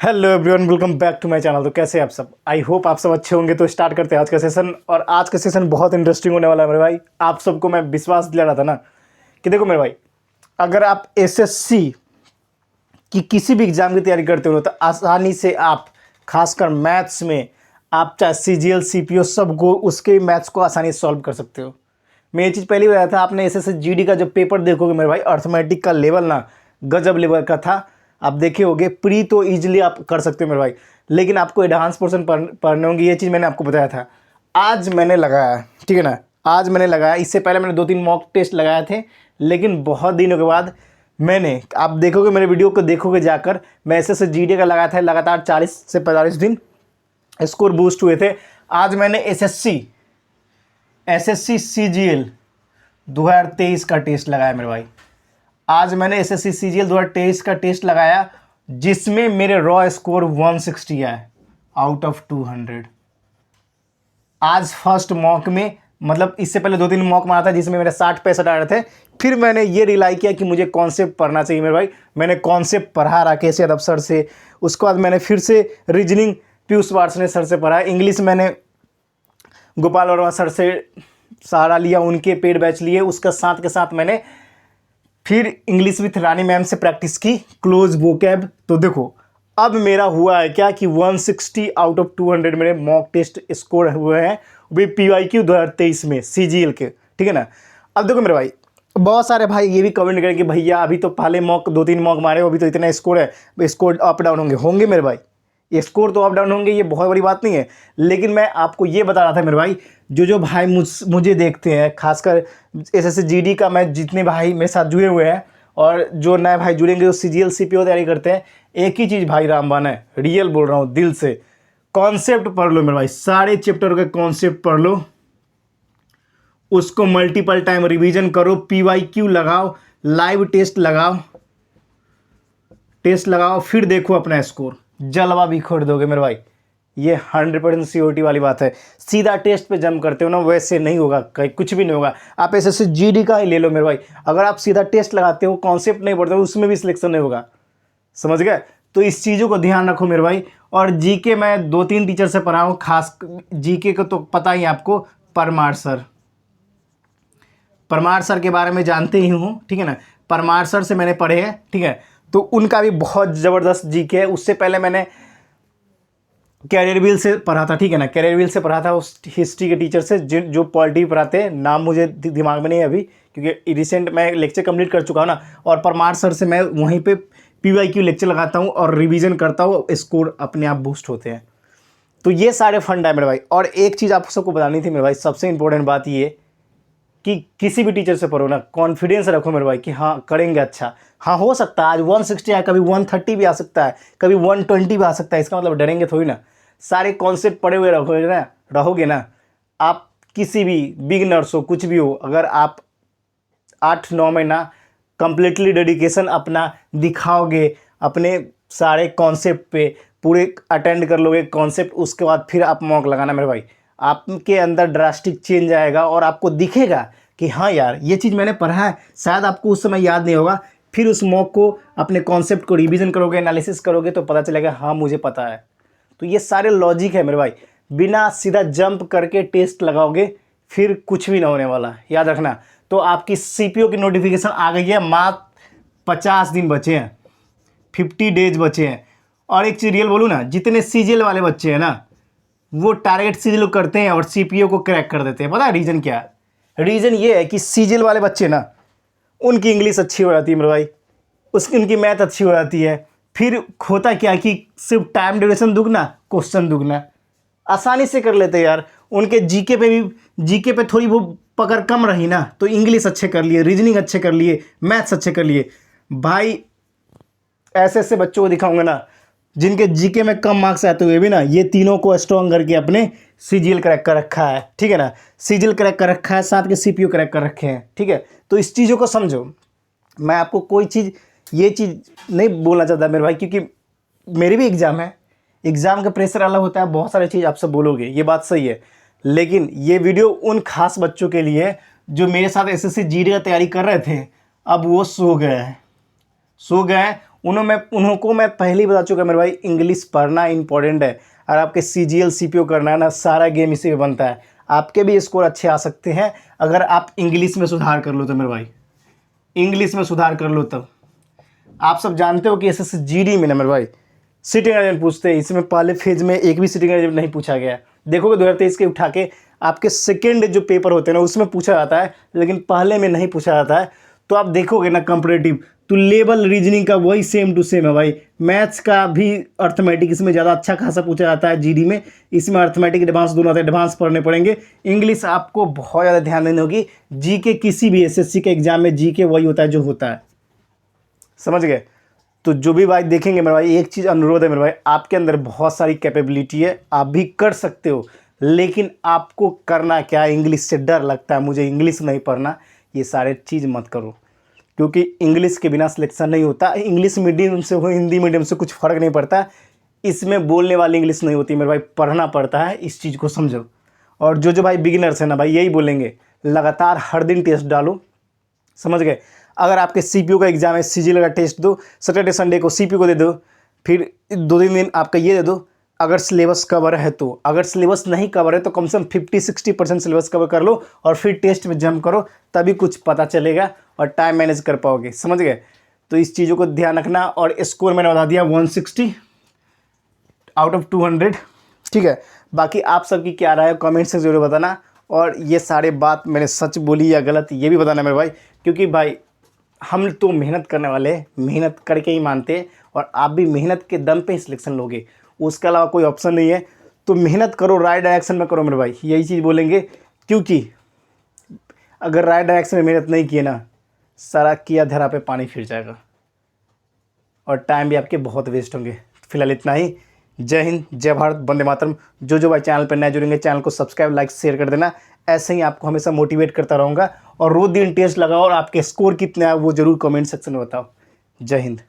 Hello everyone, welcome back to my channel. तो कैसे हैं आप सब? आई होप आप सब अच्छे होंगे। तो स्टार्ट करते हैं आज का सेशन। और आज का सेशन बहुत इंटरेस्टिंग होने वाला है मेरे भाई। आप सबको मैं विश्वास दिला रहा था ना कि देखो मेरे भाई, अगर आप एसएससी की किसी भी एग्जाम की तैयारी करते हो तो आसानी से आप, खासकर मैथ्स में, आप चाहे सीजीएल सीपीओ सबको उसके मैथ्स को आसानी से सॉल्व कर सकते हो। मैं ये चीज़ पहले भी बताया था। आपने एसएससी जीडी का जब पेपर देखोगे मेरे भाई, अर्थमेटिक का लेवल ना गजब लेवल का था। आप देखे होगे। प्री तो ईजिली आप कर सकते हो मेरे भाई, लेकिन आपको एडवांस पोर्शन पढ़ने होंगे। ये चीज़ मैंने आपको बताया था। आज मैंने लगाया, ठीक है ना, आज मैंने लगाया। इससे पहले मैंने 2-3 मॉक टेस्ट लगाए थे, लेकिन बहुत दिनों के बाद मैंने, आप देखोगे मेरे वीडियो को देखोगे जाकर, मैं एसएससी जीडी का लगाया था। लगातार 40 से 45 दिन स्कोर बूस्ट हुए थे। आज मैंने एसएससी सीजीएल 2023 का टेस्ट लगाया मेरे भाई। आज मैंने एसएससी सीजीएल 2023 का टेस्ट लगाया, जिसमें मेरे रॉ स्कोर 160 है आउट ऑफ 200। आज फर्स्ट मॉक में, मतलब इससे पहले 2-3 मॉक मारा था जिसमें मेरे 60-65 आ रहे थे। फिर मैंने ये रिलाई किया कि मुझे कॉन्सेप्ट पढ़ना चाहिए मेरे भाई। मैंने कॉन्सेप्ट पढ़ा राकेश यादव सर से। उसके बाद मैंने फिर से रीजनिंग पीयूष वार्ष्णेय सर से पढ़ा। इंग्लिश मैंने गोपाल वर्मा सर से सहारा लिया, उनके पेड बैच लिए। उसके साथ के साथ मैंने फिर इंग्लिश विथ रानी मैम से प्रैक्टिस की, क्लोज वोकैब। तो देखो अब मेरा हुआ है क्या कि 160 आउट ऑफ 200 मेरे मॉक टेस्ट स्कोर हुए हैं, भी PYQ 2023 में सीजीएल के, ठीक है ना। अब देखो मेरे भाई, बहुत सारे भाई ये भी कमेंट करें कि भैया अभी तो पहले मॉक 2-3 मॉक मारे हो, अभी तो इतना स्कोर है, स्कोर अप डाउन होंगे मेरे भाई। ये स्कोर तो अप डाउन होंगे, ये बहुत बड़ी बात नहीं है। लेकिन मैं आपको ये बता रहा था मेरे भाई, जो भाई मुझे देखते हैं, खासकर एसएससी जीडी का, मैं जितने भाई मेरे साथ जुड़े हुए हैं और जो नए भाई जुड़ेंगे जो सीजीएल सीपीओ तैयारी करते हैं, एक ही चीज़ भाई रामबान है, रियल बोल रहा हूँ दिल से। कॉन्सेप्ट पढ़ लो मेरे भाई, सारे चैप्टर के कॉन्सेप्ट पढ़ लो, उसको मल्टीपल टाइम रिवीजन करो, PYQ लगाओ, लाइव टेस्ट लगाओ, फिर देखो अपना स्कोर, जलवा भी खोड़ दोगे मेरे भाई। ये 100% सियोरिटी वाली बात है। सीधा टेस्ट पे जंप करते हो ना, वैसे नहीं होगा, कहीं कुछ भी नहीं होगा। आप एसएससी जीडी का ही ले लो मेरे भाई, अगर आप सीधा टेस्ट लगाते हो, कॉन्सेप्ट नहीं पढ़ते हो, उसमें भी सिलेक्शन नहीं होगा। समझ गए? तो इस चीज़ों को ध्यान रखो मेरे भाई। और जीके मैं 2-3 टीचर से पढ़ा हूँ, खास जीके को तो पता ही आपको, परमार सर के बारे में जानते ही हूँ, ठीक है ना। परमार सर से मैंने पढ़े हैं, ठीक है। तो उनका भी बहुत ज़बरदस्त जीके है। उससे पहले मैंने कैरियर व्हील से पढ़ा था, ठीक है ना। कैरियर व्हील से पढ़ा था उस हिस्ट्री के टीचर से जो पॉलिटी पढ़ाते हैं, नाम मुझे दिमाग में नहीं है अभी, क्योंकि रिसेंट मैं लेक्चर कंप्लीट कर चुका हूँ ना। और परमार सर से मैं वहीं पे PYQ लेक्चर लगाता हूँ और रिवीजन करता हूँ, स्कोर अपने आप बूस्ट होते हैं। तो ये सारे फंड है मेरे भाई। और एक चीज़ आप सबको बतानी थी मेरे भाई, सबसे इंपॉर्टेंट बात ये कि किसी भी टीचर से पढ़ो ना, कॉन्फिडेंस रखो मेरे भाई कि हाँ करेंगे अच्छा। हाँ हो सकता है आज 160 है, कभी 130 भी आ सकता है, कभी 120 भी आ सकता है, इसका मतलब डरेंगे थोड़ी ना। सारे कॉन्सेप्ट पढ़े हुए रहोगे ना, आप किसी भी बिगनर्स हो, कुछ भी हो, अगर आप 8-9 महीना कंप्लीटली डेडिकेशन अपना दिखाओगे, अपने सारे कॉन्सेप्ट पे पूरे अटेंड कर लोगे कॉन्सेप्ट, उसके बाद फिर आप मॉक लगाना मेरे भाई, आपके अंदर ड्रास्टिक चेंज आएगा और आपको दिखेगा कि हाँ यार ये चीज़ मैंने पढ़ा है। शायद आपको उस समय याद नहीं होगा, फिर उस मॉक को, अपने कॉन्सेप्ट को रिवीजन करोगे, एनालिसिस करोगे, तो पता चलेगा हाँ मुझे पता है। तो ये सारे लॉजिक है मेरे भाई। बिना सीधा जंप करके टेस्ट लगाओगे फिर कुछ भी ना होने वाला, याद रखना। तो आपकी सीपीओ की नोटिफिकेशन आ गई है, मात्र 50 दिन बचे हैं, 50 डेज बचे हैं। और एक चीज़ रियल बोलूँ ना, जितने सीजीएल वाले बच्चे हैं ना, वो टारगेट सीजीएल करते हैं और सीपीओ को क्रैक कर देते हैं। पता है रीज़न क्या है? रीज़न ये है कि सीजीएल वाले बच्चे ना, उनकी इंग्लिश अच्छी हो जाती है मेरे भाई, उनकी मैथ अच्छी हो जाती है। फिर होता क्या कि सिर्फ टाइम ड्यूरेशन दुगना, क्वेश्चन दुगना, आसानी से कर लेते यार। उनके जीके पे थोड़ी वो पकड़ कम रही ना, तो इंग्लिश अच्छे कर लिए, रीजनिंग अच्छे कर लिए, मैथ्स अच्छे कर लिए। भाई ऐसे ऐसे बच्चों को दिखाऊंगा ना, जिनके जीके में कम मार्क्स आते हुए भी ना, ये तीनों को स्ट्रॉन्ग करके अपने सीजीएल क्रैक कर रखा है, ठीक है ना। सीजीएल क्रैक कर रखा है, साथ के सीपीओ क्रैक कर रखे हैं, ठीक है। तो इस चीज़ों को समझो। मैं आपको कोई चीज़, ये चीज़ नहीं बोलना चाहता मेरे भाई, क्योंकि मेरी भी एग्ज़ाम है, एग्ज़ाम का प्रेशर अलग होता है, बहुत सारी चीज़ आप सब बोलोगे, ये बात सही है। लेकिन ये वीडियो उन खास बच्चों के लिए जो मेरे साथ एसएससी जीडी का तैयारी कर रहे थे, अब वो सो गए हैं, उनको मैं पहले ही बता चुका मेरे भाई, इंग्लिश पढ़ना इंपॉर्टेंट है। और आपके CGL CPO करना है ना, सारा गेम इसी में बनता है। आपके भी स्कोर अच्छे आ सकते हैं अगर आप इंग्लिश में सुधार कर लो तो मेरे भाई, इंग्लिश में सुधार कर लो तब। आप सब जानते हो कि SSGD में ना मेरे भाई सिटिंग अरेंजमेंट पूछते हैं, इसमें पहले फेज में एक भी सिटिंग अरेंजमेंट नहीं पूछा गया है। देखोगे 2023 के उठा के आपके सेकेंड जो पेपर होते हैं ना उसमें पूछा जाता है, लेकिन पहले में नहीं पूछा जाता है। तो आप देखोगे ना कंपैरेटिव, तो लेवल रीजनिंग का वही सेम टू सेम है भाई। मैथ्स का भी अर्थमेटिक इसमें ज़्यादा अच्छा खासा पूछा जाता है GD में, इसमें अर्थमेटिक एडवांस दोनों आते हैं, एडवांस पढ़ने पड़ेंगे। इंग्लिश आपको बहुत ज़्यादा ध्यान देनी होगी। GK किसी भी SSC के एग्जाम में GK वही होता है जो होता है, समझ गए। तो जो भी भाई देखेंगे मेरे भाई, एक चीज़ अनुरोध है मेरे भाई, आपके अंदर बहुत सारी कैपेबिलिटी है, आप भी कर सकते हो, लेकिन आपको करना क्या है, इंग्लिश से डर लगता है मुझे इंग्लिश नहीं पढ़ना, ये सारे चीज़ मत करो, क्योंकि इंग्लिश के बिना सिलेक्शन नहीं होता। इंग्लिश मीडियम से हो हिंदी मीडियम से कुछ फ़र्क नहीं पड़ता, इसमें बोलने वाली इंग्लिश नहीं होती मेरे भाई, पढ़ना पड़ता है, इस चीज़ को समझो। और जो भाई बिगिनर्स हैं ना भाई, यही बोलेंगे लगातार हर दिन टेस्ट डालो, समझ गए। अगर आपके CPO का एग्जाम है, CGL का टेस्ट दो, सैटरडे संडे को CPO को दे दो, फिर 2-3 दिन आपका ये दे दो, अगर सिलेबस कवर है तो। अगर सिलेबस नहीं कवर है तो कम से कम 50-60% सिलेबस कवर कर लो और फिर टेस्ट में जंप करो, तभी कुछ पता चलेगा और टाइम मैनेज कर पाओगे, समझ गए। तो इस चीज़ों को ध्यान रखना। और स्कोर मैंने बता दिया 160 आउट ऑफ 200, ठीक है। बाकी आप सबकी क्या राय है कमेंट से जरूर बताना, और ये सारे बात मैंने सच बोली या गलत ये भी बताना मेरे भाई, क्योंकि भाई हम तो मेहनत करने वाले हैं, मेहनत करके ही मानते हैं, और आप भी मेहनत के दम पे ही सिलेक्शन लोगे, उसके अलावा कोई ऑप्शन नहीं है। तो मेहनत करो, राइट डायरेक्शन में करो मेरे भाई, यही चीज़ बोलेंगे। क्योंकि अगर राइट डायरेक्शन में मेहनत नहीं किए ना, सारा किया धरा पे पानी फिर जाएगा और टाइम भी आपके बहुत वेस्ट होंगे। फिलहाल इतना ही। जय हिंद, जय भारत, वंदे मातरम। जो भाई चैनल पर नए जुड़ेंगे चैनल को सब्सक्राइब, लाइक, शेयर कर देना। ऐसे ही आपको हमेशा मोटिवेट करता रहूँगा, और रोज दिन टेस्ट लगाओ और आपके स्कोर कितने आए वो जरूर कमेंट सेक्शन में बताओ। जय हिंद।